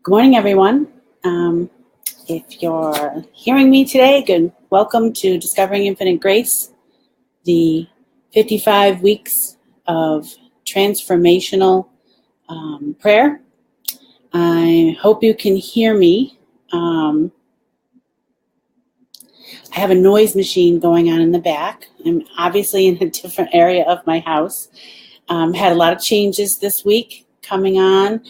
Good morning, everyone. If you're hearing me today, good. Welcome to Discovering Infinite Grace, the 55 weeks of transformational prayer. I hope you can hear me. I have a noise machine going on in the back. I'm obviously in a different area of my house. Had a lot of changes this week coming on.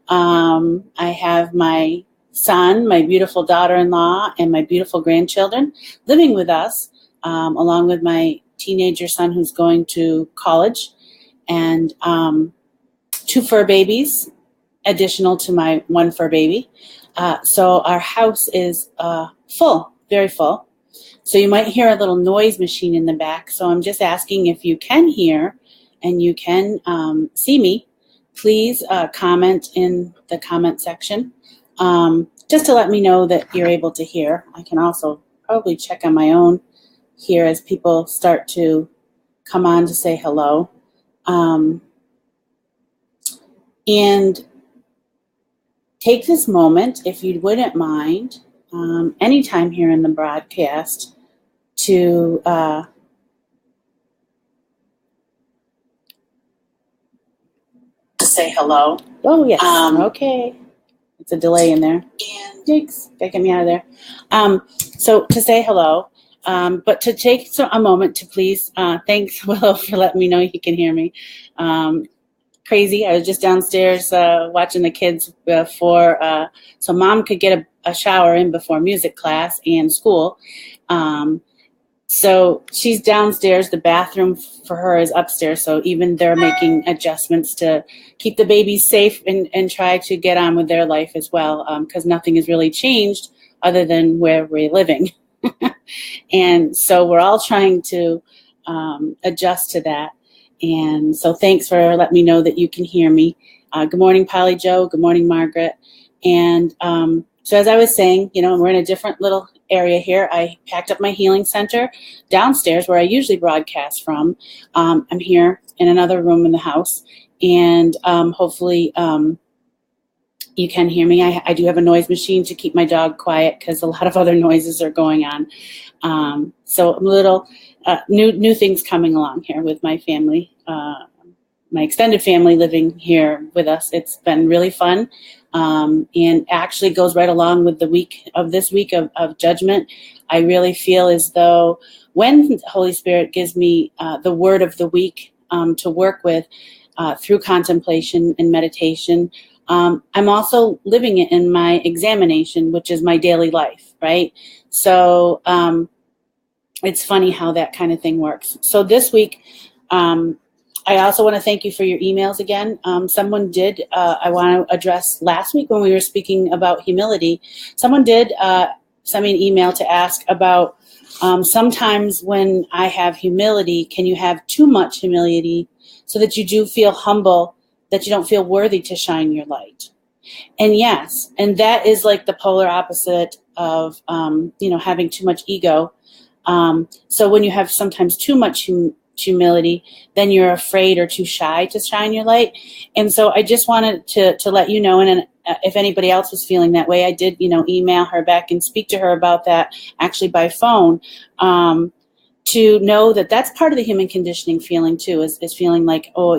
I have my son, my beautiful daughter-in-law, and my beautiful grandchildren living with us, along with my teenager son who's going to college, and 2 fur babies, additional to my 1 fur baby. So our house is full, very full. So you might hear a little noise machine in the back. So I'm just asking if you can hear and you can see me, please comment in the comment section, just to let me know that you're able to hear. I can also probably check on my own here as people start to come on to say hello. And take this moment, if you wouldn't mind, anytime here in the broadcast to say hello. Oh, yes. Okay. It's a delay in there. Yikes. Gotta get me out of there. So to say hello, but to take a moment to please, thanks, Willow, for letting me know you can hear me. Crazy. I was just downstairs watching the kids so Mom could get a shower in before music class and school. So she's downstairs. The bathroom for her is upstairs. So even they're making adjustments to keep the babies safe and try to get on with their life as well, because nothing has really changed other than where we're living. And so we're all trying to adjust to that. And so thanks for letting me know that you can hear me. Good morning, Polly Jo. Good morning, Margaret. And so as I was saying, we're in a different little area here. I packed up my healing center downstairs where I usually broadcast from. I'm here in another room in the house, and hopefully you can hear me. I do have a noise machine to keep my dog quiet because a lot of other noises are going on. So a little new things coming along here with my family, my extended family living here with us. It's been really fun. And actually goes right along with this week of Judgment. I really feel as though when the Holy Spirit gives me the word of the week to work with through contemplation and meditation, I'm also living it in my examination, which is my daily life, right? So it's funny how that kind of thing works. So this week, I also want to thank you for your emails again. Someone did, I want to address last week when we were speaking about humility, someone did send me an email to ask about sometimes when I have humility, can you have too much humility so that you do feel humble, that you don't feel worthy to shine your light? And yes, and that is like the polar opposite of, having too much ego. So when you have sometimes too much humility, then you're afraid or too shy to shine your light. And so I just wanted to let you know, and if anybody else was feeling that way, I did, email her back and speak to her about that actually by phone, to know that that's part of the human conditioning feeling too, is feeling like, oh,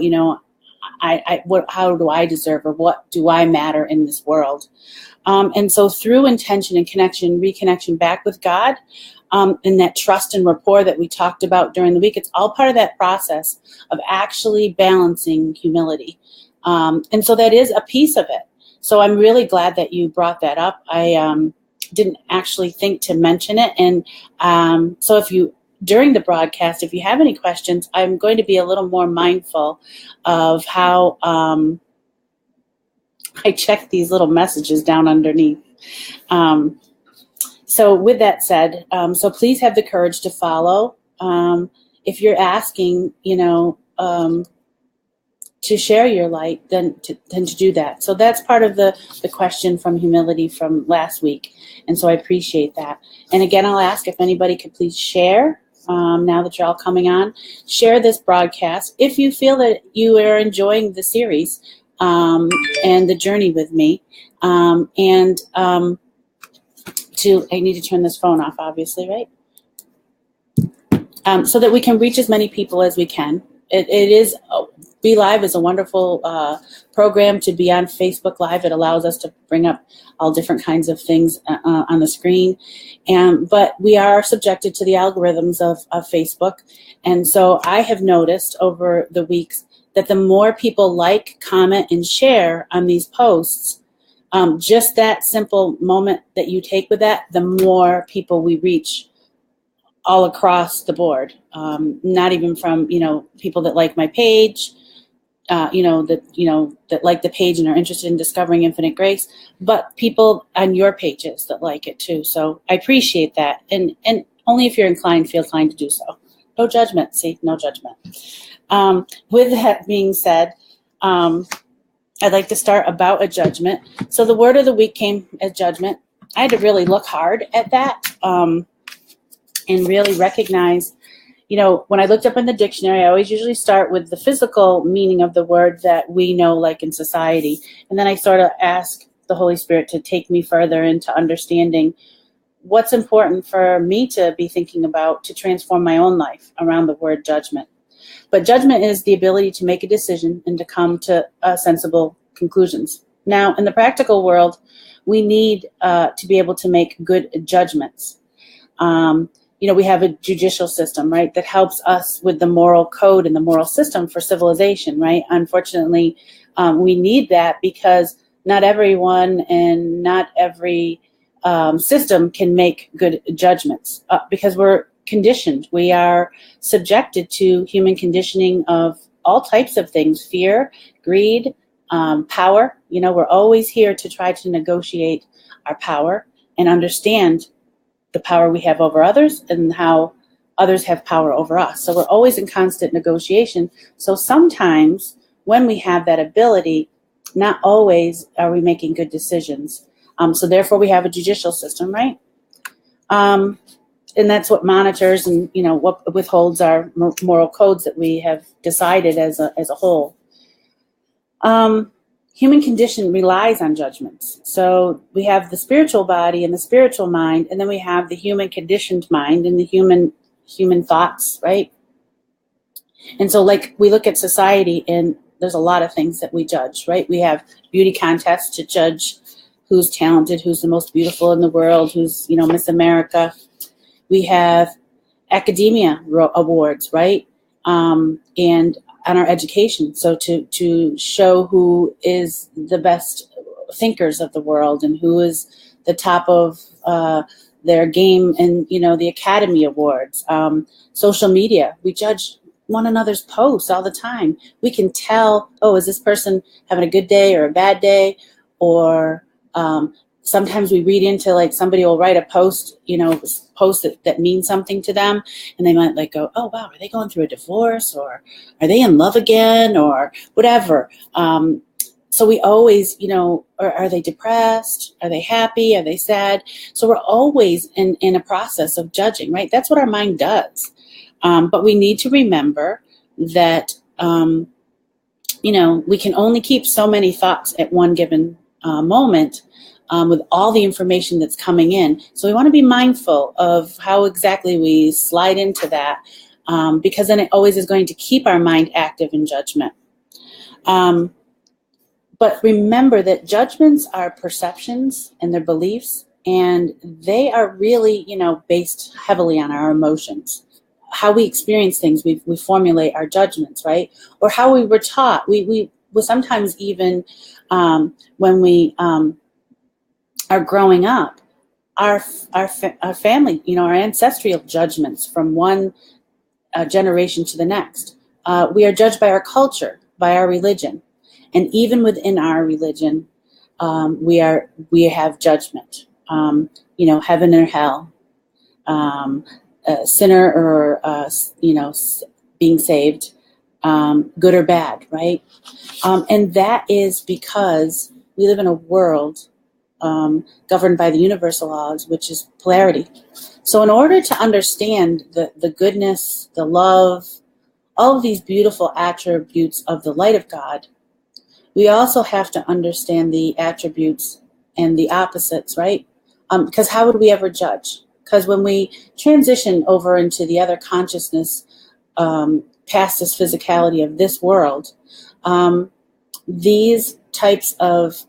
how do I deserve, or what do I matter in this world? And so through intention and connection, reconnection back with God, and that trust and rapport that we talked about during the week, it's all part of that process of actually balancing humility. And so that is a piece of it. So I'm really glad that you brought that up. I didn't actually think to mention it. And so during the broadcast, if you have any questions, I'm going to be a little more mindful of how I check these little messages down underneath. So with that said, so please have the courage to follow. If you're asking, to share your light, then to do that. So that's part of the question from humility from last week. And so I appreciate that. And again, I'll ask if anybody could please share, now that you're all coming on, share this broadcast. If you feel that you are enjoying the series, and the journey with me. I need to turn this phone off, obviously, right? So that we can reach as many people as we can. Be Live is a wonderful program to be on Facebook Live. It allows us to bring up all different kinds of things on the screen. But we are subjected to the algorithms of Facebook. And so I have noticed over the weeks that the more people like, comment, and share on these posts, just that simple moment that you take with that, the more people we reach all across the board. Not even from, people that like my page, that like the page and are interested in discovering infinite grace, but people on your pages that like it too. So I appreciate that. And only if you're inclined, feel inclined to do so. No judgment. See, no judgment. With that being said, I'd like to start about a judgment. So the word of the week came as judgment. I had to really look hard at that and really recognize, when I looked up in the dictionary, I always usually start with the physical meaning of the word that we know, like in society. And then I sort of ask the Holy Spirit to take me further into understanding what's important for me to be thinking about to transform my own life around the word judgment. But judgment is the ability to make a decision and to come to sensible conclusions. Now, in the practical world, we need to be able to make good judgments. We have a judicial system, right, that helps us with the moral code and the moral system for civilization, right? Unfortunately, we need that because not everyone and not every system can make good judgments because we're conditioned. We are subjected to human conditioning of all types of things: fear, greed, power. We're always here to try to negotiate our power and understand the power we have over others and how others have power over us. So we're always in constant negotiation. So sometimes when we have that ability, not always are we making good decisions. So therefore we have a judicial system, right? And that's what monitors and, what withholds our moral codes that we have decided as a whole. Human condition relies on judgments. So we have the spiritual body and the spiritual mind, and then we have the human conditioned mind and the human thoughts, right? And so like we look at society and there's a lot of things that we judge, right? We have beauty contests to judge who's talented, who's the most beautiful in the world, who's, Miss America. We have academia awards, right? And on our education. So to show who is the best thinkers of the world and who is the top of their game in, the Academy Awards. Social media, we judge one another's posts all the time. We can tell, is this person having a good day or a bad day? Or sometimes we read into, like, somebody will write a post, post that means something to them, and they might go, oh wow, are they going through a divorce, or are they in love again, or whatever. So we always, or are they depressed? Are they happy? Are they sad? So we're always in a process of judging, right? That's what our mind does. But we need to remember that, we can only keep so many thoughts at one given moment. With all the information that's coming in. So we want to be mindful of how exactly we slide into that, because then it always is going to keep our mind active in judgment. But remember that judgments are perceptions and their beliefs, and they are really, based heavily on our emotions. How we experience things, we formulate our judgments, right? Or how we were taught. We sometimes even when we are growing up, our family, our ancestral judgments from one generation to the next. We are judged by our culture, by our religion, and even within our religion, we have judgment. Heaven or hell, sinner or being saved, good or bad, right? And that is because we live in a world governed by the universal laws, which is polarity. So in order to understand the goodness, the love, all of these beautiful attributes of the light of God, we also have to understand the attributes and the opposites, right? Because how would we ever judge? Because when we transition over into the other consciousness, past this physicality of this world, these types of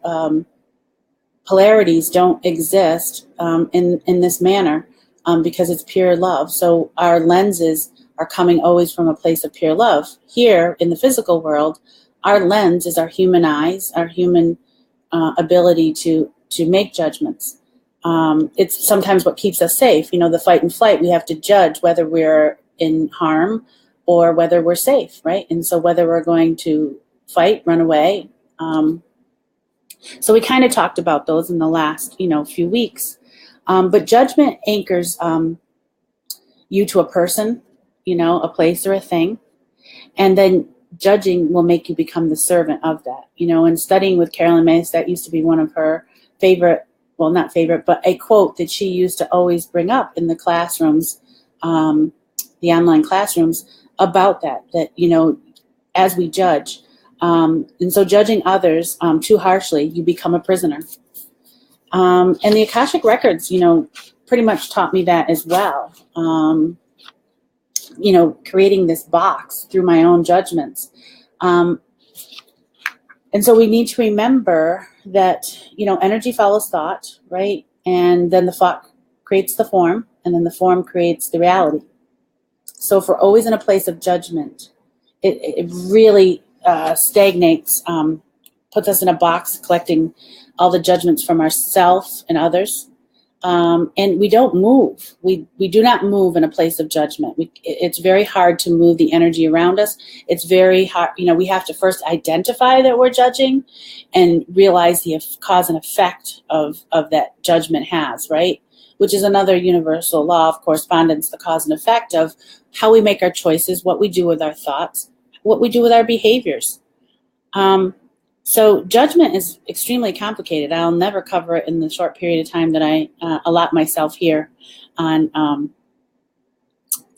polarities don't exist in this manner, because it's pure love. So our lenses are coming always from a place of pure love. Here in the physical world, our lens is our human eyes, our human ability to make judgments. It's sometimes what keeps us safe. You know, the fight and flight, we have to judge whether we're in harm or whether we're safe, right? And so whether we're going to fight, run away. So we kind of talked about those in the last, few weeks. But judgment anchors you to a person, a place or a thing. And then judging will make you become the servant of that. And studying with Carolyn Myss, that used to be one of her favorite, well, not favorite, but a quote that she used to always bring up in the classrooms, the online classrooms, about that, as we judge. And so judging others too harshly, you become a prisoner. And the Akashic Records, pretty much taught me that as well. Creating this box through my own judgments. And so we need to remember that, energy follows thought, right? And then the thought creates the form, and then the form creates the reality. So if we're always in a place of judgment, it really stagnates, puts us in a box collecting all the judgments from ourselves and others. And we don't move. We do not move in a place of judgment. It's very hard to move the energy around us. It's very hard. We have to first identify that we're judging and realize the cause and effect of that judgment has, right? Which is another universal law of correspondence, the cause and effect of how we make our choices, what we do with our thoughts, what we do with our behaviors. So judgment is extremely complicated. I'll never cover it in the short period of time that I allot myself here on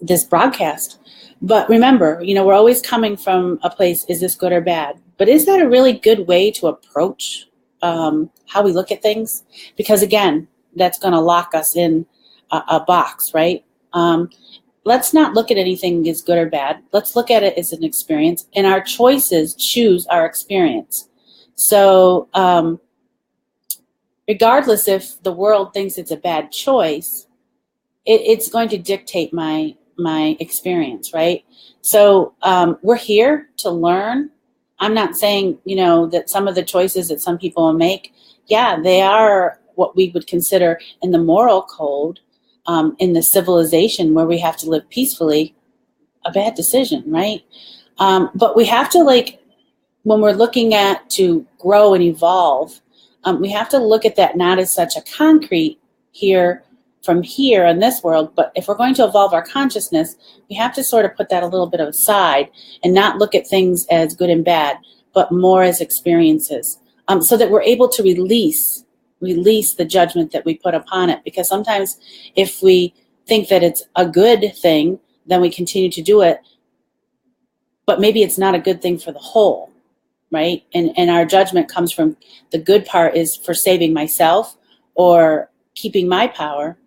this broadcast. But remember, we're always coming from a place, is this good or bad? But is that a really good way to approach how we look at things? Because again, that's going to lock us in a box, right? Let's not look at anything as good or bad. Let's look at it as an experience, and our choices choose our experience. So regardless if the world thinks it's a bad choice, it's going to dictate my experience, right? So we're here to learn. I'm not saying, that some of the choices that some people will make, yeah, they are what we would consider in the moral code, in the civilization where we have to live peacefully, a bad decision, right? But we have to, when we're looking at to grow and evolve, we have to look at that not as such a concrete from here in this world, but if we're going to evolve our consciousness, we have to sort of put that a little bit aside and not look at things as good and bad, but more as experiences, so that we're able to release the judgment that we put upon it. Because sometimes if we think that it's a good thing, then we continue to do it, but maybe it's not a good thing for the whole, right? And our judgment comes from the good part is for saving myself or keeping my power.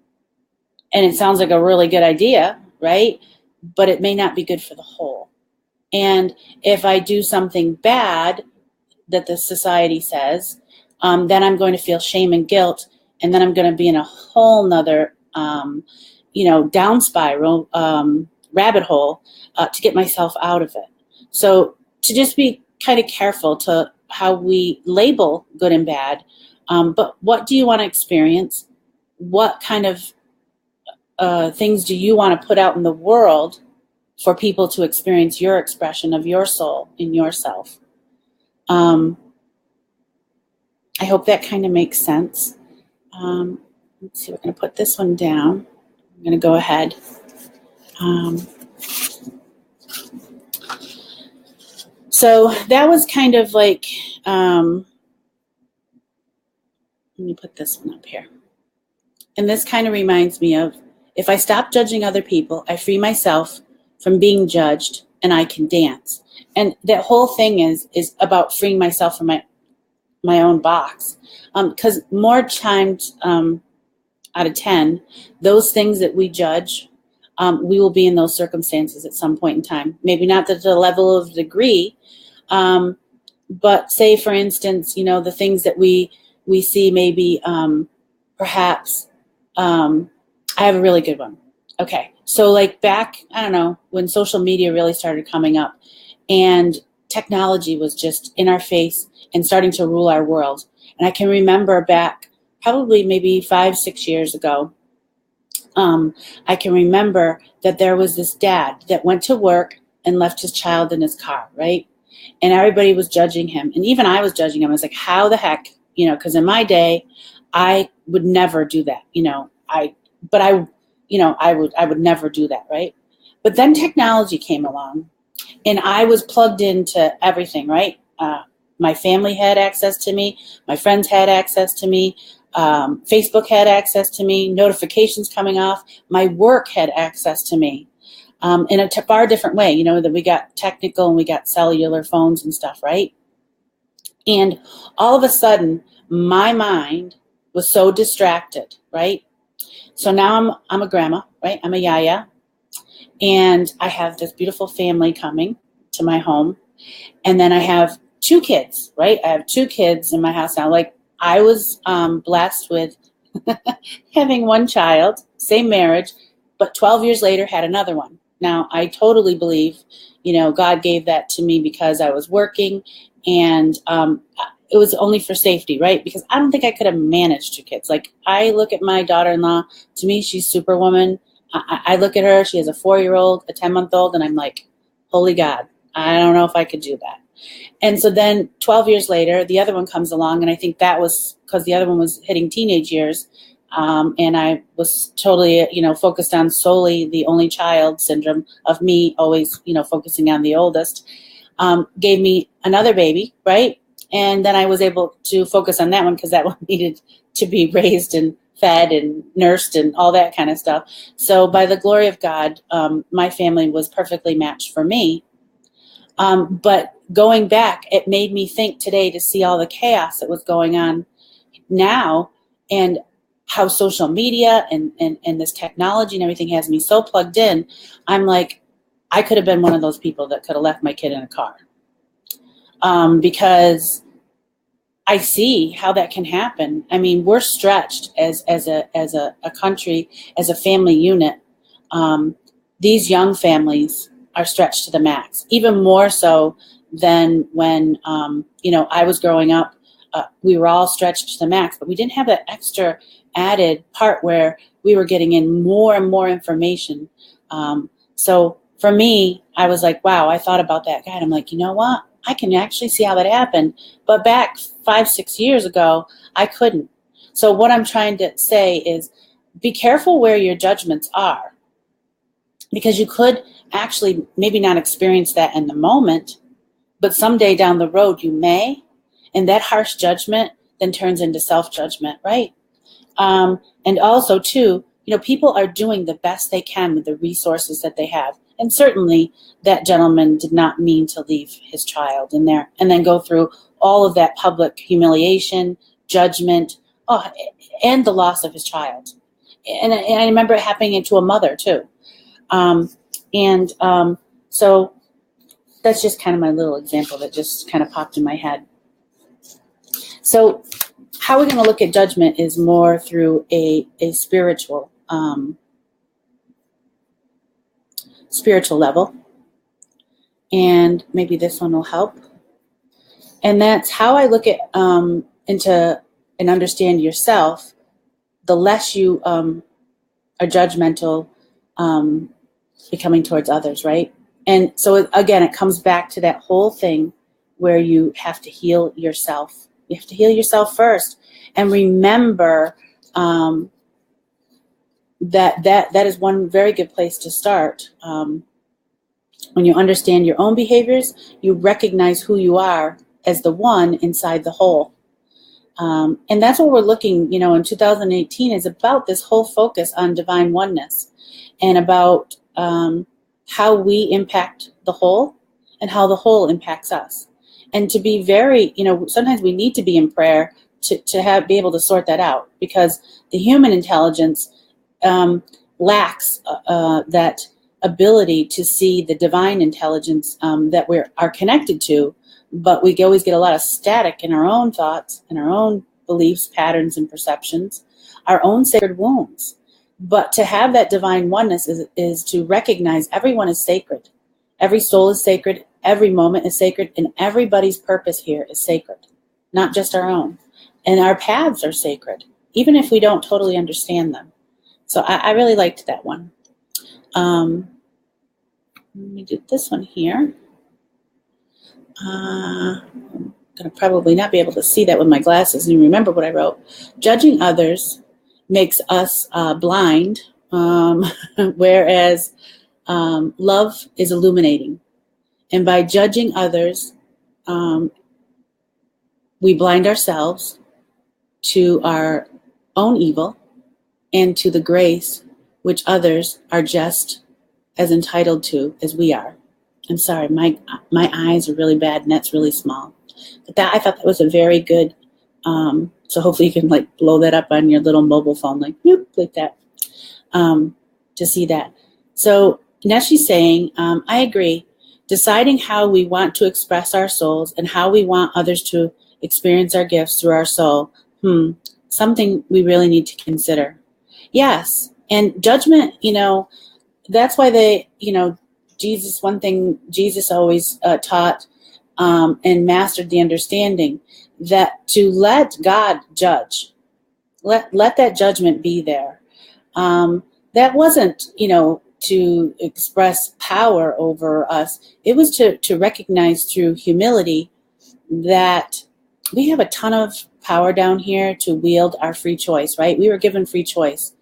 And it sounds like a really good idea, right? But it may not be good for the whole. And if I do something bad that the society says, then I'm going to feel shame and guilt. And then I'm going to be in a whole nother, down spiral, rabbit hole to get myself out of it. So to just be kind of careful to how we label good and bad. But what do you want to experience? What kind of things do you want to put out in the world for people to experience your expression of your soul in yourself? I hope that kind of makes sense. Let's see, we're going to put this one down. I'm going to go ahead. So that was kind of like, let me put this one up here. And this kind of reminds me of, if I stop judging other people, I free myself from being judged, and I can dance. And that whole thing is about freeing myself from my own box. Because more times out of 10, those things that we judge, we will be in those circumstances at some point in time. Maybe not to the level of degree, but say, for instance, the things that we see maybe perhaps, I have a really good one. Okay, so like back, I don't know, when social media really started coming up and technology was just in our face and starting to rule our world. And I can remember back probably maybe 5-6 years ago, I can remember that there was this dad that went to work and left his child in his car, right? And everybody was judging him. And even I was judging him. I was like, how the heck, because in my day, I would never do that, I would never do that, right? But then technology came along and I was plugged into everything, right? My family had access to me. My friends had access to me. Facebook had access to me. Notifications coming off. My work had access to me in a far different way, that we got technical and we got cellular phones and stuff, right? And all of a sudden, my mind was so distracted, right? So now I'm a grandma, right? I'm a yaya. And I have this beautiful family coming to my home. And then I have 2 kids, right? I have 2 kids in my house now. Like, I was blessed with having 1 child, same marriage, but 12 years later had another one. Now, I totally believe, God gave that to me because I was working, and it was only for safety, right? Because I don't think I could have managed 2 kids. Like, I look at my daughter-in-law, to me, she's superwoman. I look at her, she has a 4-year-old, a 10-month-old, and I'm like, holy God, I don't know if I could do that. And so then 12 years later, the other one comes along, and I think that was because the other one was hitting teenage years, and I was totally, focused on solely the only child syndrome of me always, focusing on the oldest, gave me another baby, right? And then I was able to focus on that one because that one needed to be raised and fed and nursed and all that kind of stuff. So by the glory of God, my family was perfectly matched for me. But going back, it made me think today to see all the chaos that was going on now and how social media and this technology and everything has me so plugged in. I'm like, I could have been one of those people that could have left my kid in a car. Because I see how that can happen. I mean, we're stretched as a country, as a family unit. These young families are stretched to the max, even more so than when, I was growing up. We were all stretched to the max, but we didn't have that extra added part where we were getting in more and more information. So for me, I was like, wow, I thought about that guy. And I'm like, you know what? I can actually see how that happened. But back 5-6 years ago, I couldn't. So what I'm trying to say is be careful where your judgments are, because you could actually maybe not experience that in the moment, but someday down the road you may. And that harsh judgment then turns into self-judgment, right? And also, too, people are doing the best they can with the resources that they have. And certainly that gentleman did not mean to leave his child in there and then go through all of that public humiliation, judgment, and the loss of his child. And I remember it happening to a mother, too. So that's just kind of my little example that just kind of popped in my head. So how we're going to look at judgment is more through a spiritual level. And maybe this one will help. And that's how I look at into and understand yourself. The less you are judgmental, becoming towards others, right? And so again, it comes back to that whole thing where you have to heal yourself. You have to heal yourself first, and remember that is one very good place to start. When you understand your own behaviors, you recognize who you are as the one inside the whole. And that's what we're looking, in 2018 is about this whole focus on divine oneness and about how we impact the whole and how the whole impacts us. And to be very, sometimes we need to be in prayer to be able to sort that out, because the human intelligence lacks that ability to see the divine intelligence that we are connected to, but we always get a lot of static in our own thoughts and our own beliefs, patterns, and perceptions, our own sacred wounds. But to have that divine oneness is to recognize everyone is sacred. Every soul is sacred. Every moment is sacred. And everybody's purpose here is sacred, not just our own. And our paths are sacred, even if we don't totally understand them. So I really liked that one. Let me do this one here. I'm going to probably not be able to see that with my glasses and remember what I wrote. Judging others makes us blind, whereas love is illuminating. And by judging others, we blind ourselves to our own evil and to the grace which others are just as entitled to as we are. I'm sorry, my eyes are really bad and that's really small. But I thought that was a very good, so hopefully you can like blow that up on your little mobile phone, like that, to see that. So now she's saying, I agree, deciding how we want to express our souls and how we want others to experience our gifts through our soul, something we really need to consider. Yes, and judgment, that's why Jesus, one thing Jesus always taught and mastered the understanding that to let God judge, let that judgment be there. That wasn't, to express power over us. It was to recognize through humility that we have a ton of power down here to wield our free choice, right? We were given free choice.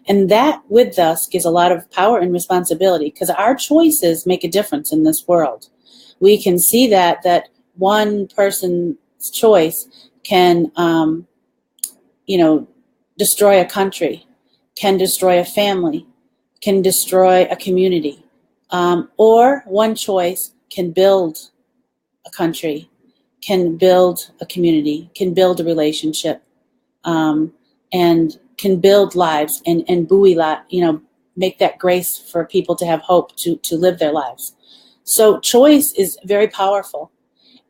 And that with us gives a lot of power and responsibility, because our choices make a difference in this world. We can see that one person's choice can, destroy a country, can destroy a family, can destroy a community, or one choice can build a country, can build a community, can build a relationship, and can build lives and buoy, make that grace for people to have hope to live their lives. So choice is very powerful,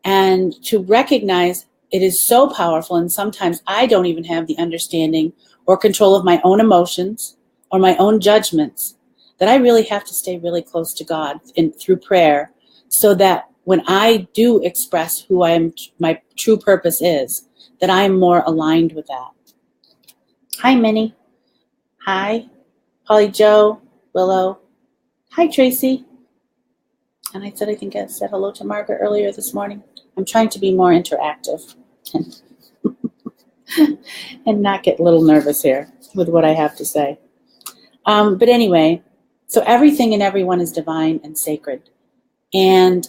and to recognize it is so powerful. And sometimes I don't even have the understanding or control of my own emotions or my own judgments, that I really have to stay really close to God through prayer, so that when I do express who my true purpose is, that I'm more aligned with that. Hi, Minnie. Hi, Polly Joe, Willow. Hi, Tracy. And I think I said hello to Margaret earlier this morning. I'm trying to be more interactive and not get a little nervous here with what I have to say. But anyway, so everything and everyone is divine and sacred. And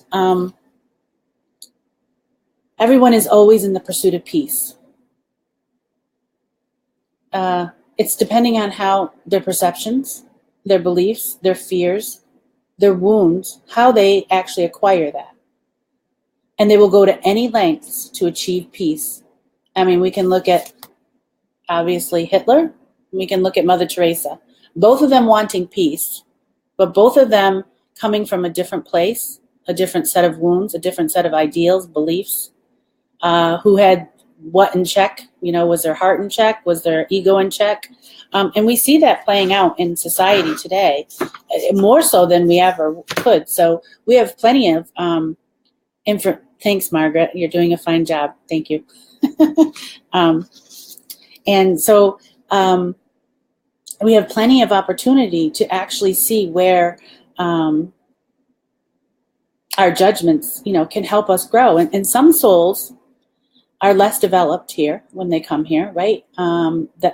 everyone is always in the pursuit of peace. It's depending on how their perceptions, their beliefs, their fears, their wounds, how they actually acquire that. And they will go to any lengths to achieve peace. I mean, we can look at, obviously, Hitler. We can look at Mother Teresa. Both of them wanting peace, but both of them coming from a different place, a different set of wounds, a different set of ideals, beliefs, who had what in check, was their heart in check? Was their ego in check? And we see that playing out in society today, more so than we ever could. So we have plenty of thanks, Margaret. You're doing a fine job. Thank you. And so we have plenty of opportunity to actually see where our judgments, can help us grow. And some souls are less developed here when they come here, right?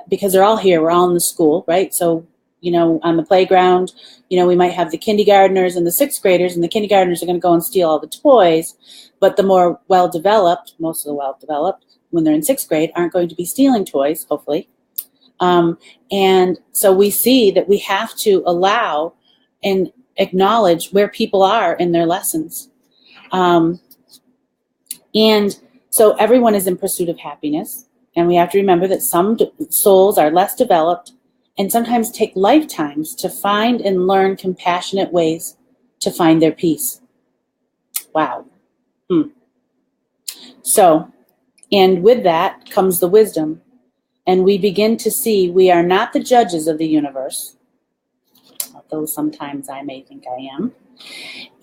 Because they're all here. We're all in the school, right? So, on the playground, we might have the kindergartners and the sixth graders, and the kindergartners are going to go and steal all the toys. But the more well-developed, most of the well-developed, when they're in sixth grade, aren't going to be stealing toys, hopefully. And so we see that we have to allow and acknowledge where people are in their lessons. And so everyone is in pursuit of happiness. And we have to remember that some souls are less developed and sometimes take lifetimes to find and learn compassionate ways to find their peace. Wow. So, and with that comes the wisdom. And we begin to see we are not the judges of the universe, although sometimes I may think I am.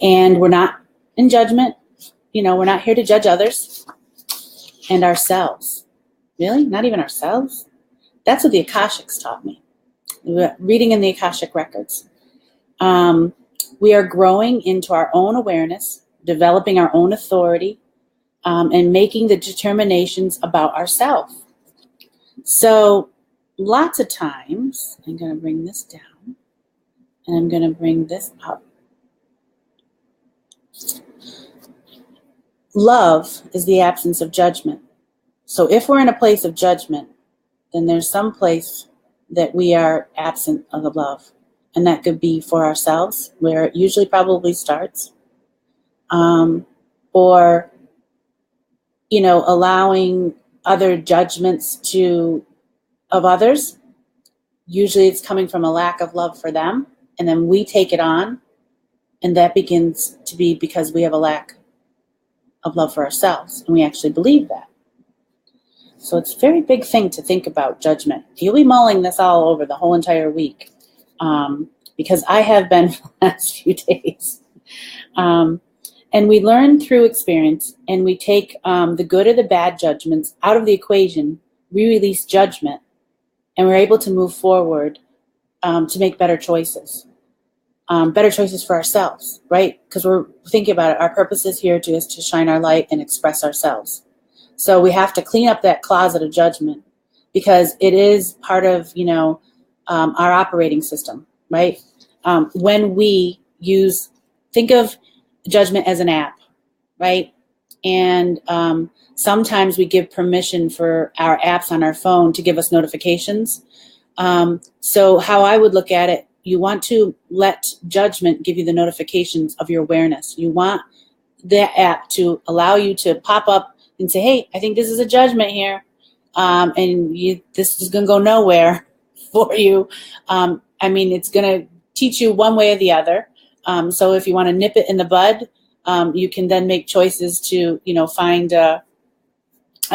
And we're not in judgment. We're not here to judge others and ourselves. Really? Not even ourselves? That's what the Akashics taught me. Reading in the Akashic records. We are growing into our own awareness, developing our own authority, and making the determinations about ourselves. So lots of times, I'm going to bring this down, and I'm going to bring this up. Love is the absence of judgment. So if we're in a place of judgment, then there's some place that we are absent of the love. And that could be for ourselves, where it usually probably starts. Or, allowing other judgments of others. Usually it's coming from a lack of love for them. And then we take it on. And that begins to be because we have a lack of love for ourselves. And we actually believe that. So it's a very big thing to think about judgment. You'll be mulling this all over the whole entire week. Because I have been for the last few days. And we learn through experience, and we take the good or the bad judgments out of the equation. We release judgment, and we're able to move forward to make better choices. Better choices for ourselves, right? Because we're thinking about it. Our purpose is here is to shine our light and express ourselves. So we have to clean up that closet of judgment, because it is part of, our operating system, right? When we think of judgment as an app, right? And sometimes we give permission for our apps on our phone to give us notifications. So how I would look at it, you want to let judgment give you the notifications of your awareness. You want the app to allow you to pop up and say, hey, I think this is a judgment here. This is going to go nowhere for you. It's going to teach you one way or the other. So if you want to nip it in the bud, you can then make choices to, find a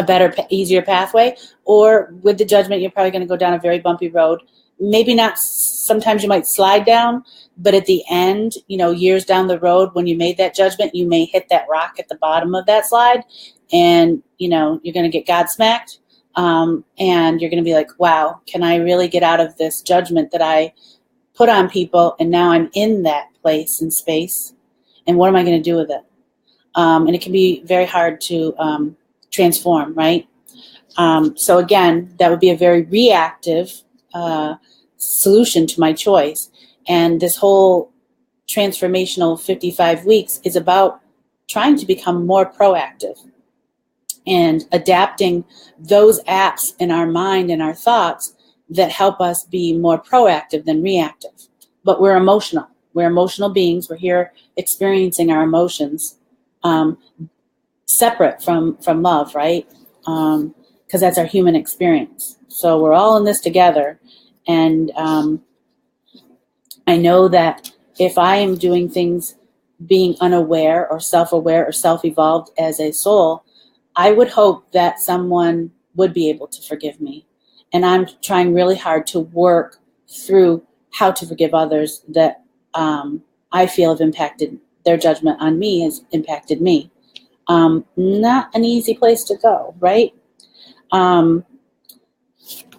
better, easier pathway. Or with the judgment, you're probably going to go down a very bumpy road. Maybe not, sometimes you might slide down, but at the end, years down the road, when you made that judgment, you may hit that rock at the bottom of that slide, and, you're going to get godsmacked. And you're going to be like, wow, can I really get out of this judgment that I put on people? And now I'm in that place and space. And what am I going to do with it? And it can be very hard to transform, right? So again, that would be a very reactive solution to my choice. And this whole transformational 55 weeks is about trying to become more proactive and adapting those apps in our mind and our thoughts that help us be more proactive than reactive. But we're emotional. We're emotional beings. We're here experiencing our emotions separate from love, right? Because that's our human experience. So we're all in this together. And I know that if I am doing things being unaware or self-aware or self-evolved as a soul, I would hope that someone would be able to forgive me. And I'm trying really hard to work through how to forgive others that I feel have impacted, their judgment on me has impacted me. Not an easy place to go, right?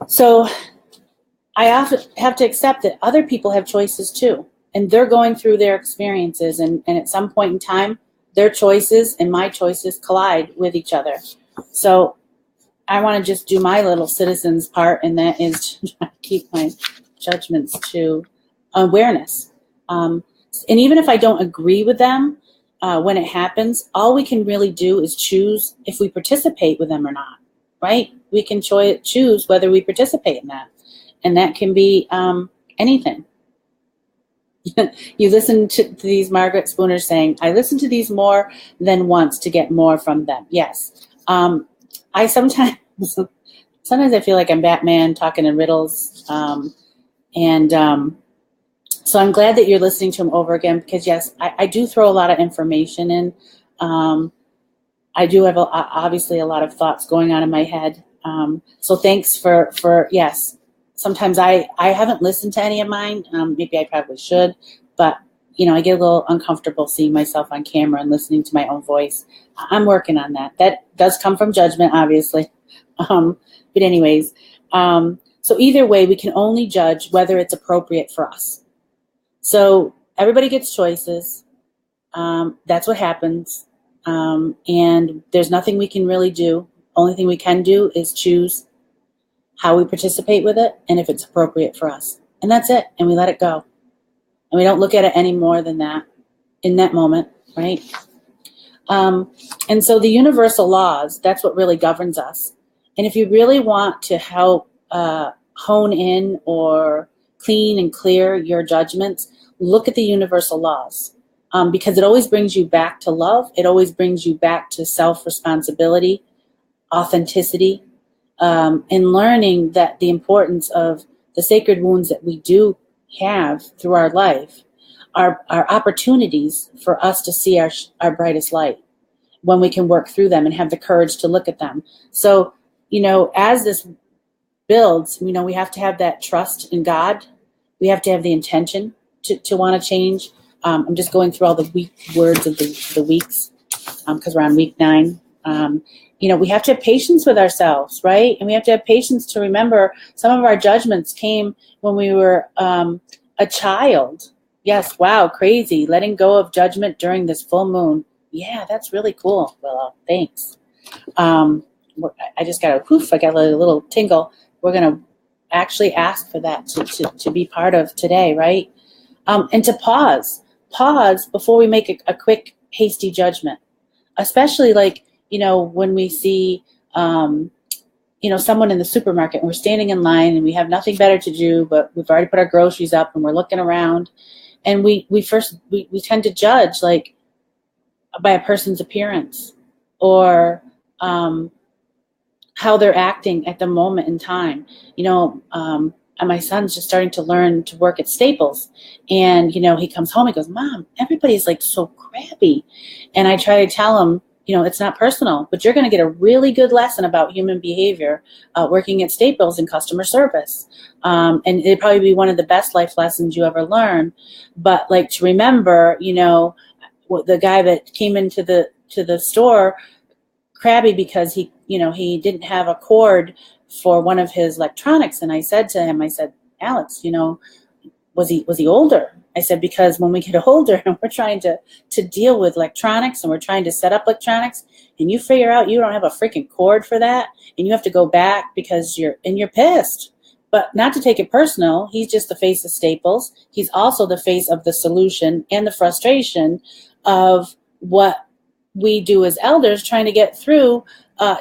So I often have to accept that other people have choices too. And they're going through their experiences. And at some point in time, their choices and my choices collide with each other. So I want to just do my little citizen's part, and that is to try to keep my judgments to awareness. And even if I don't agree with them when it happens, all we can really do is choose if we participate with them or not, right? We can choose whether we participate in that. And that can be anything. You listen to these Margaret Spooner saying, I listen to these more than once to get more from them. Yes. I sometimes I feel like I'm Batman talking in riddles. So I'm glad that you're listening to them over again, because yes, I do throw a lot of information in. I do have obviously a lot of thoughts going on in my head. So thanks for yes. Sometimes I haven't listened to any of mine. Maybe I probably should, but I get a little uncomfortable seeing myself on camera and listening to my own voice. I'm working on that. That does come from judgment, obviously. But anyways, so either way, we can only judge whether it's appropriate for us. So everybody gets choices. That's what happens. And there's nothing we can really do. Only thing we can do is choose how we participate with it and if it's appropriate for us. And that's it. And we let it go. And we don't look at it any more than that in that moment, right? And so the universal laws, that's what really governs us. And if you really want to help hone in or clean and clear your judgments, look at the universal laws, because it always brings you back to love. It always brings you back to self-responsibility, authenticity, and learning that the importance of the sacred wounds that we do have through our life are opportunities for us to see our brightest light when we can work through them and have the courage to look at them. So, as this builds, we have to have that trust in God. We have to have the intention to want to change. I'm just going through all the week words of the weeks, because we're on week 9. We have to have patience with ourselves, right? And we have to have patience to remember some of our judgments came when we were a child. Yes, wow, crazy. Letting go of judgment during this full moon. Yeah, that's really cool, Willow. Thanks. I just got I got a little tingle. We're going to actually ask for that to be part of today, right? And to pause before we make a quick, hasty judgment, especially when we see, someone in the supermarket and we're standing in line and we have nothing better to do, but we've already put our groceries up and we're looking around, and we tend to judge by a person's appearance or how they're acting at the moment in time. And my son's just starting to learn to work at Staples, and he comes home, he goes, Mom, everybody's so crabby. And I try to tell him, it's not personal, but you're going to get a really good lesson about human behavior working at Staples in customer service. And it'd probably be one of the best life lessons you ever learn. But to remember, the guy that came into the store crabby because he didn't have a cord for one of his electronics. And I said to him, Alex, was he older? I said, because when we get older and we're trying to deal with electronics and we're trying to set up electronics, and you figure out you don't have a freaking cord for that, and you have to go back because you're pissed. But not to take it personal, he's just the face of Staples. He's also the face of the solution and the frustration of what we do as elders trying to get through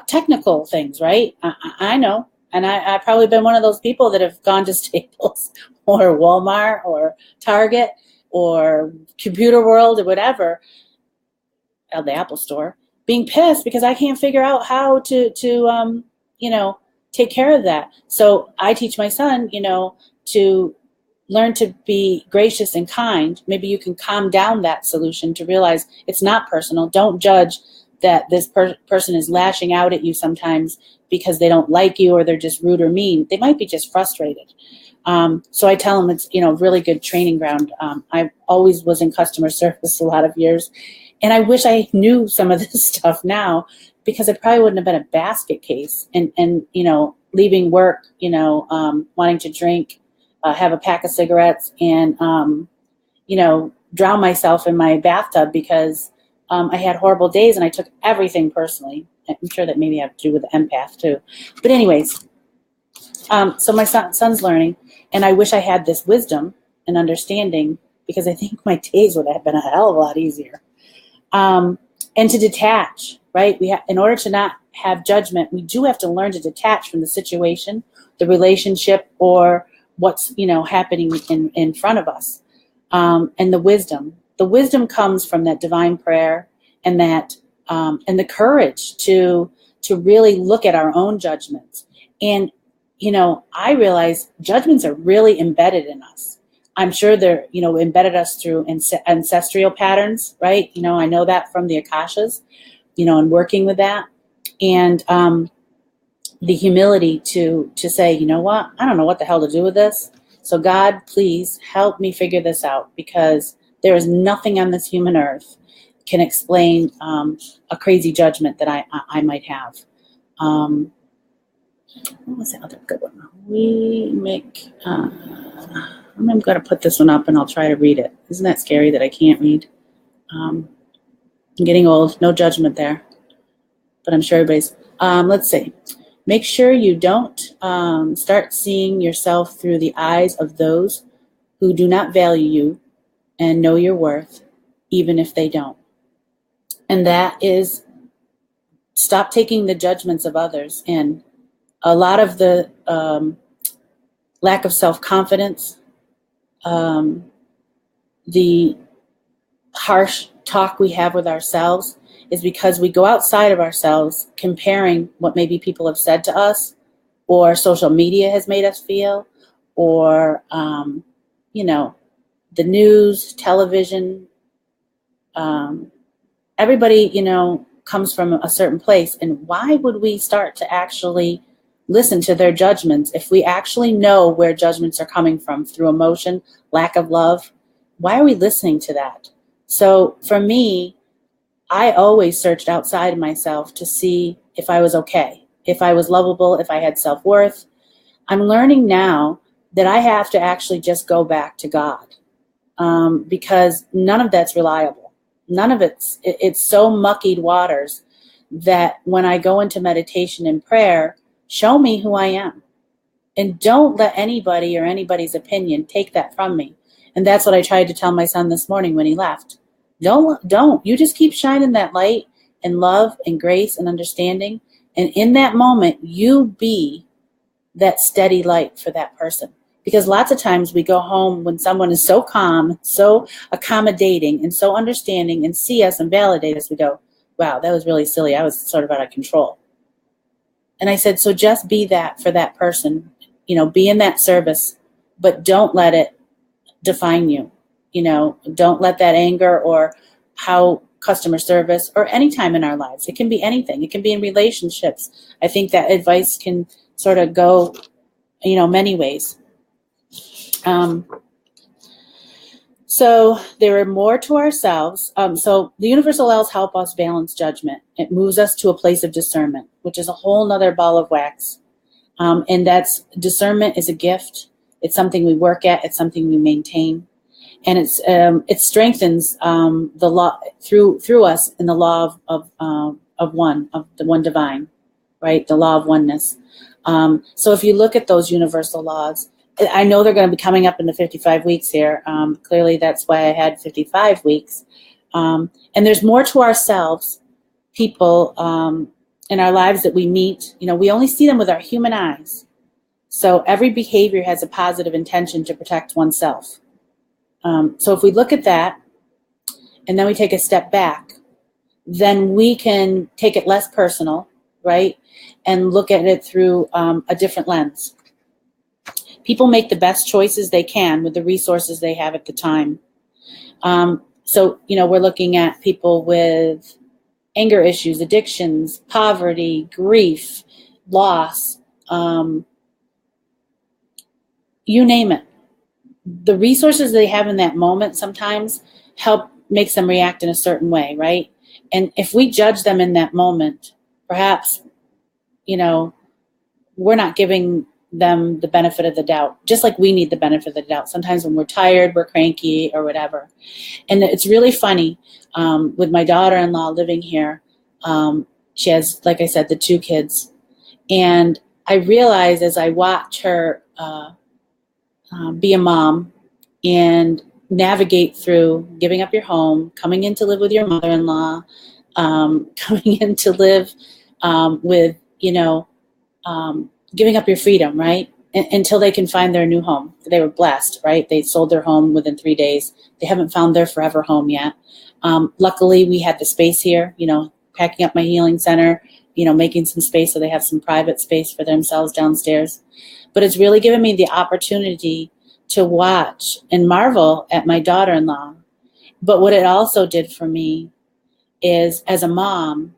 technical things, right? I know. And I've probably been one of those people that have gone to Staples or Walmart or Target or Computer World or whatever, the Apple Store, being pissed because I can't figure out how to take care of that. So I teach my son, to learn to be gracious and kind. Maybe you can calm down that solution to realize it's not personal. Don't judge that this person is lashing out at you sometimes because they don't like you or they're just rude or mean. They might be just frustrated. So I tell them it's, really good training ground. I always was in customer service a lot of years, and I wish I knew some of this stuff now, because it probably wouldn't have been a basket case and leaving work, wanting to drink, have a pack of cigarettes and, drown myself in my bathtub because I had horrible days and I took everything personally. I'm sure that maybe have to do with the empath too. But anyways, so my son's learning, and I wish I had this wisdom and understanding, because I think my days would have been a hell of a lot easier. And to detach, right? In order to not have judgment, we do have to learn to detach from the situation, the relationship, or what's happening in front of us. and the wisdom. The wisdom comes from that divine prayer and that and the courage to really look at our own judgments. And I realize judgments are really embedded in us. I'm sure they're embedded us through ancestral patterns, right? I know that from the Akashas, and working with that, and the humility to say, you know what, I don't know what the hell to do with this. So God, please help me figure this out, because there is nothing on this human earth can explain a crazy judgment that I might have. What was the other good one? I'm going to put this one up and I'll try to read it. Isn't that scary that I can't read? I'm getting old. No judgment there. But I'm sure everybody's... let's see. Make sure you don't start seeing yourself through the eyes of those who do not value you and know your worth, even if they don't. And that is, stop taking the judgments of others in. A lot of the lack of self-confidence, the harsh talk we have with ourselves is because we go outside of ourselves comparing what maybe people have said to us, or social media has made us feel, or, the news, television, everybody, comes from a certain place. And why would we start to actually listen to their judgments if we actually know where judgments are coming from through emotion, lack of love? Why are we listening to that? So for me, I always searched outside of myself to see if I was okay, if I was lovable, if I had self-worth. I'm learning now that I have to actually just go back to God, because none of that's reliable. None of it's so muckied waters that when I go into meditation and prayer, show me who I am. And don't let anybody or anybody's opinion take that from me. And that's what I tried to tell my son this morning when he left. Don't. You just keep shining that light and love and grace and understanding. And in that moment, you be that steady light for that person. Because lots of times we go home when someone is so calm, so accommodating, and so understanding, and see us and validate us, we go, wow, that was really silly. I was sort of out of control. And I said, so just be that for that person, be in that service, but don't let it define you. Don't let that anger or how customer service, or any time in our lives, it can be anything. It can be in relationships. I think that advice can sort of go, many ways. So there are more to ourselves. So the universal laws help us balance judgment. It moves us to a place of discernment, which is a whole nother ball of wax. And that's, discernment is a gift. It's something we work at. It's something we maintain. And it strengthens the law through us in the law of the one divine, right? The law of oneness. So if you look at those universal laws, I know they're going to be coming up in the 55 weeks here. Clearly, that's why I had 55 weeks. And there's more to ourselves, people in our lives that we meet. We only see them with our human eyes. So every behavior has a positive intention to protect oneself. So if we look at that, and then we take a step back, then we can take it less personal, right? And look at it through a different lens. People make the best choices they can with the resources they have at the time. So, we're looking at people with anger issues, addictions, poverty, grief, loss, you name it. The resources they have in that moment sometimes makes them react in a certain way, right? And if we judge them in that moment, perhaps, we're not giving them the benefit of the doubt, just like we need the benefit of the doubt. Sometimes when we're tired, we're cranky or whatever. And it's really funny with my daughter-in-law living here. She has, like I said, the 2 kids. And I realize as I watch her be a mom and navigate through giving up your home, coming in to live with your mother-in-law, coming in to live with, giving up your freedom, right? until they can find their new home. They were blessed, right? They sold their home within 3 days. They haven't found their forever home yet. Luckily, we had the space here, packing up my healing center, making some space so they have some private space for themselves downstairs. But it's really given me the opportunity to watch and marvel at my daughter-in-law. But what it also did for me is, as a mom,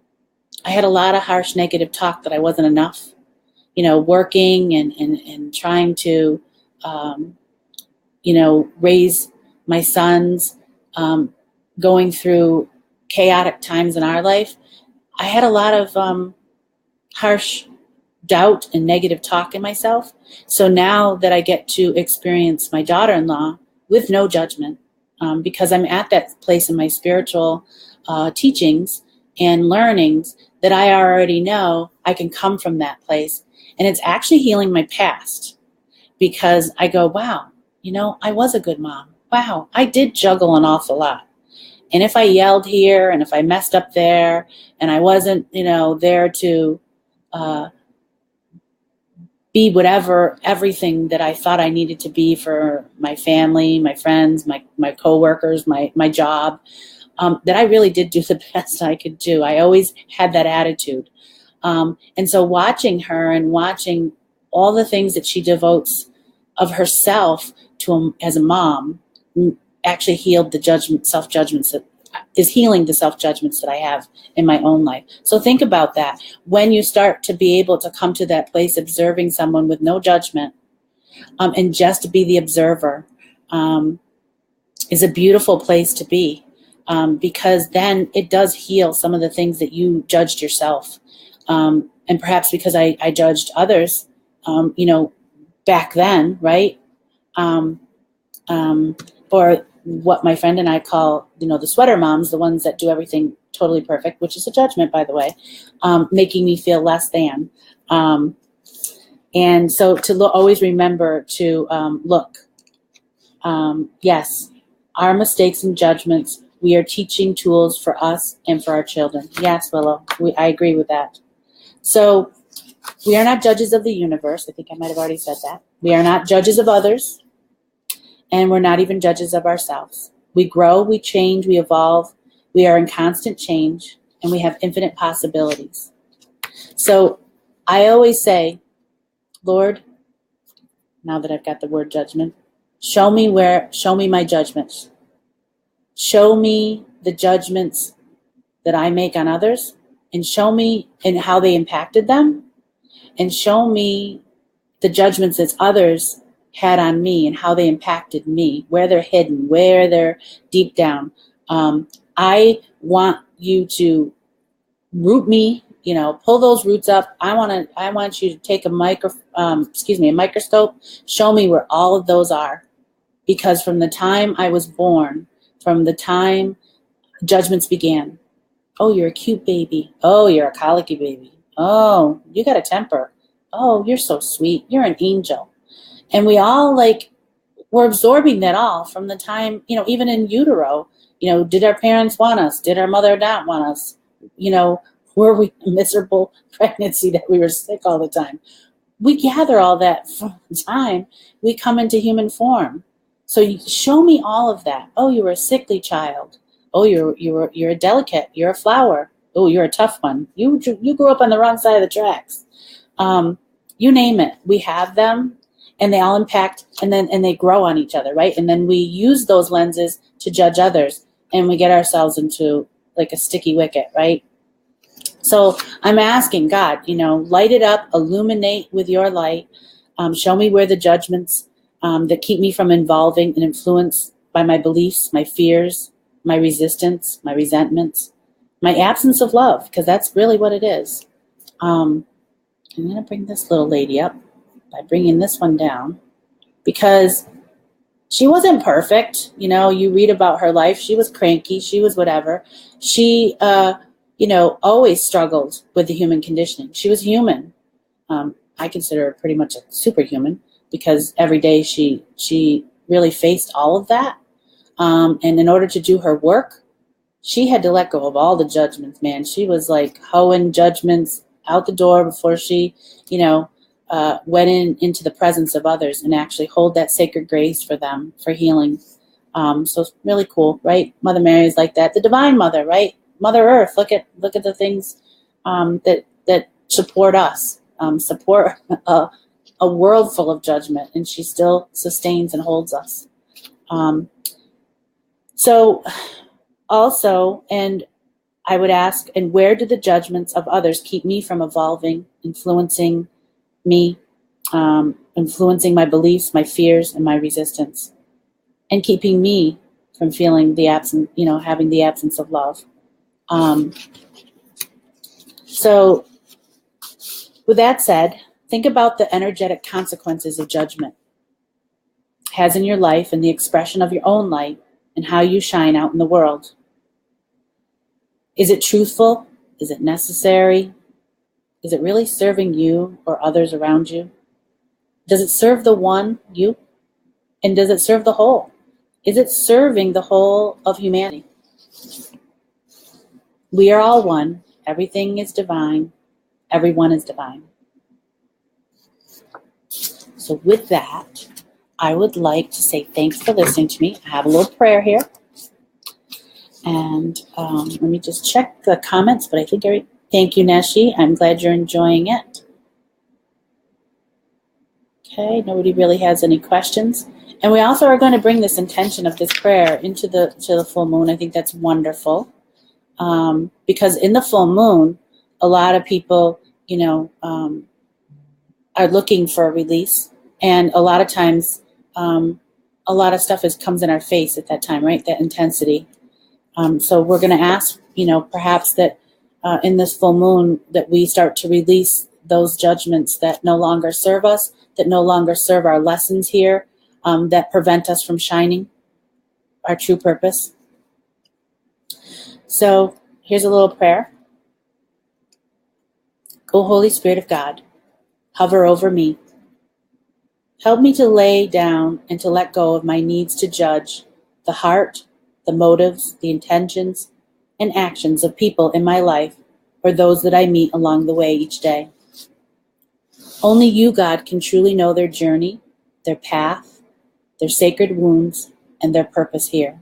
I had a lot of harsh negative talk that I wasn't enough, working and trying to, raise my sons, going through chaotic times in our life. I had a lot of harsh doubt and negative talk in myself. So now that I get to experience my daughter-in-law with no judgment, because I'm at that place in my spiritual teachings and learnings that I already know I can come from that place. And it's actually healing my past, because I go, wow, I was a good mom. Wow, I did juggle an awful lot. And if I yelled here and if I messed up there and I wasn't, there to be whatever, everything that I thought I needed to be for my family, my friends, my coworkers, my job, that I really did do the best I could do. I always had that attitude. And so watching her and watching all the things that she devotes of herself to as a mom actually healed the self-judgments that is healing the self-judgments that I have in my own life. So think about that. When you start to be able to come to that place observing someone with no judgment, and just to be the observer, is a beautiful place to be, because then it does heal some of the things that you judged yourself. And perhaps because I judged others, back then, right? Or what my friend and I call, the sweater moms, the ones that do everything totally perfect, which is a judgment, by the way, making me feel less than. And so to always remember to look, yes, our mistakes and judgments, we are teaching tools for us and for our children. Yes, Willow, I agree with that. So we are not judges of the universe. I think I might have already said that. We are not judges of others. And we're not even judges of ourselves. We grow, we change, we evolve. We are in constant change, and we have infinite possibilities. So I always say, Lord, now that I've got the word judgment, show me my judgments. Show me the judgments that I make on others, and show me in how they impacted them, and show me the judgments that others had on me and how they impacted me, where they're hidden, where they're deep down. I want you to root me, pull those roots up. I want you to take a microscope, show me where all of those are. Because from the time I was born, from the time judgments began, oh, you're a cute baby. Oh, you're a colicky baby. Oh, you got a temper. Oh, you're so sweet. You're an angel. And we all we're absorbing that all from the time, even in utero, did our parents want us? Did our mother not want us? Were we a miserable pregnancy that we were sick all the time? We gather all that from the time we come into human form. So show me all of that. Oh, you were a sickly child. Oh, you're a delicate. You're a flower. Oh, you're a tough one. You grew up on the wrong side of the tracks. You name it. We have them. And they all impact, and they grow on each other, right? And then we use those lenses to judge others, and we get ourselves into a sticky wicket, right? So I'm asking God, light it up, illuminate with your light, show me where the judgments that keep me from involving and influenced by my beliefs, my fears, my resistance, my resentments, my absence of love, because that's really what it is. I'm going to bring this little lady up by bringing this one down, because she wasn't perfect. You read about her life. She was cranky. She was whatever. She, always struggled with the human conditioning. She was human. I consider her pretty much a superhuman, because every day she really faced all of that. And in order to do her work, she had to let go of all the judgments, man. She was hoeing judgments out the door before she, went into the presence of others and actually hold that sacred grace for them, for healing. So it's really cool, right? Mother Mary is like that. The Divine Mother, right? Mother Earth. Look at the things that support us, support a world full of judgment, and she still sustains and holds us. So also, and I would ask, and where do the judgments of others keep me from evolving, influencing me, influencing my beliefs, my fears, and my resistance, and keeping me from feeling the absence, having the absence of love. So with that said, think about the energetic consequences of judgment has in your life and the expression of your own light and how you shine out in the world. Is it truthful? Is it necessary? Is it really serving you or others around you? Does it serve the one, you? And does it serve the whole? Is it serving the whole of humanity? We are all one. Everything is divine. Everyone is divine. So with that, I would like to say thanks for listening to me. I have a little prayer here. And let me just check the comments, but I think thank you, Neshi. I'm glad you're enjoying it. Okay, nobody really has any questions. And we also are going to bring this intention of this prayer into the full moon. I think that's wonderful. Because in the full moon, a lot of people, are looking for a release. And a lot of times, a lot of stuff comes in our face at that time, right? That intensity. So we're going to ask, perhaps that in this full moon that we start to release those judgments that no longer serve us, that no longer serve our lessons here, that prevent us from shining our true purpose. So here's a little prayer. O Holy Spirit of God, hover over me. Help me to lay down and to let go of my needs to judge the heart, the motives, the intentions, and actions of people in my life or those that I meet along the way each day. Only you, God, can truly know their journey, their path, their sacred wounds, and their purpose here.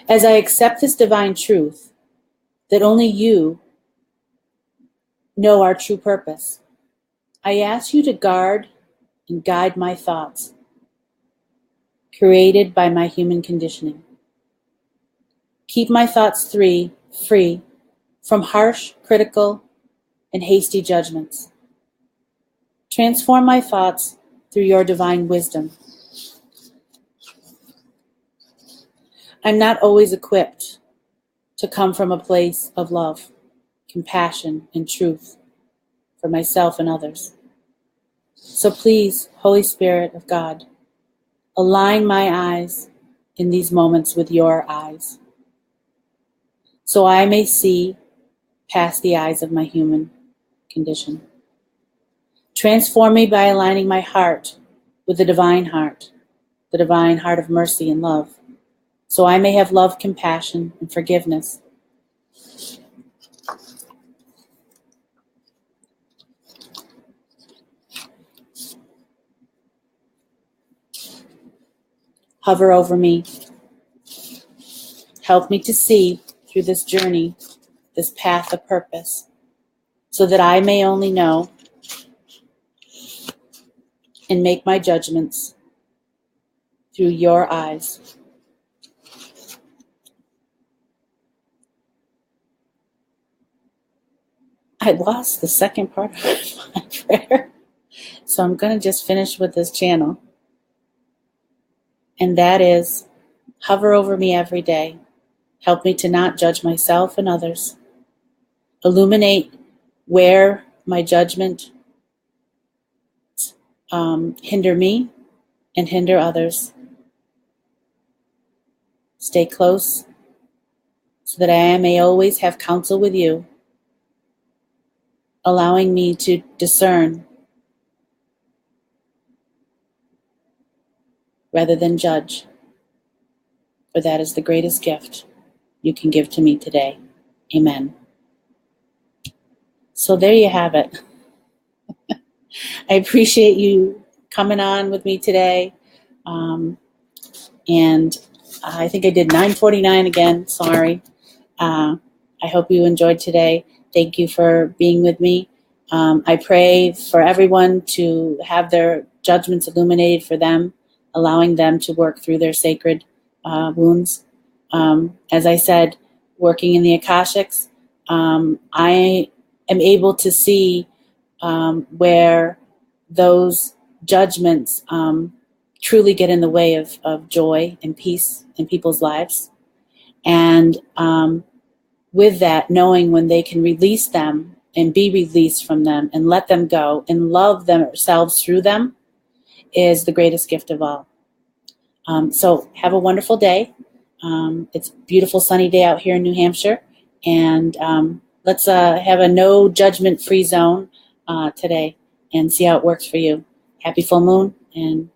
As I accept this divine truth, that only you know our true purpose, I ask you to guard and guide my thoughts, created by my human conditioning. Keep my thoughts free from harsh, critical, and hasty judgments. Transform my thoughts through your divine wisdom. I'm not always equipped to come from a place of love, compassion, and truth for myself and others. So please, Holy Spirit of God, align my eyes in these moments with your eyes, so I may see past the eyes of my human condition. Transform me by aligning my heart with the divine heart of mercy and love, so I may have love, compassion, and forgiveness. Hover over me. Help me to see through this journey, this path of purpose, so that I may only know and make my judgments through your eyes. I lost the second part of my prayer, so I'm going to just finish with this channel. And that is, hover over me every day. Help me to not judge myself and others. Illuminate where my judgment hinder me and hinder others. Stay close so that I may always have counsel with you, allowing me to discern rather than judge. For that is the greatest gift you can give to me today. Amen. So there you have it. I appreciate you coming on with me today. And I think I did 9:49 again. Sorry. I hope you enjoyed today. Thank you for being with me. I pray for everyone to have their judgments illuminated for them, allowing them to work through their sacred wounds. As I said, working in the Akashics, I am able to see where those judgments truly get in the way of joy and peace in people's lives. And with that, knowing when they can release them and be released from them and let them go and love themselves through them is the greatest gift of all. So have a wonderful day. It's a beautiful sunny day out here in New Hampshire. And let's have a no judgment free zone today and see how it works for you. Happy full moon and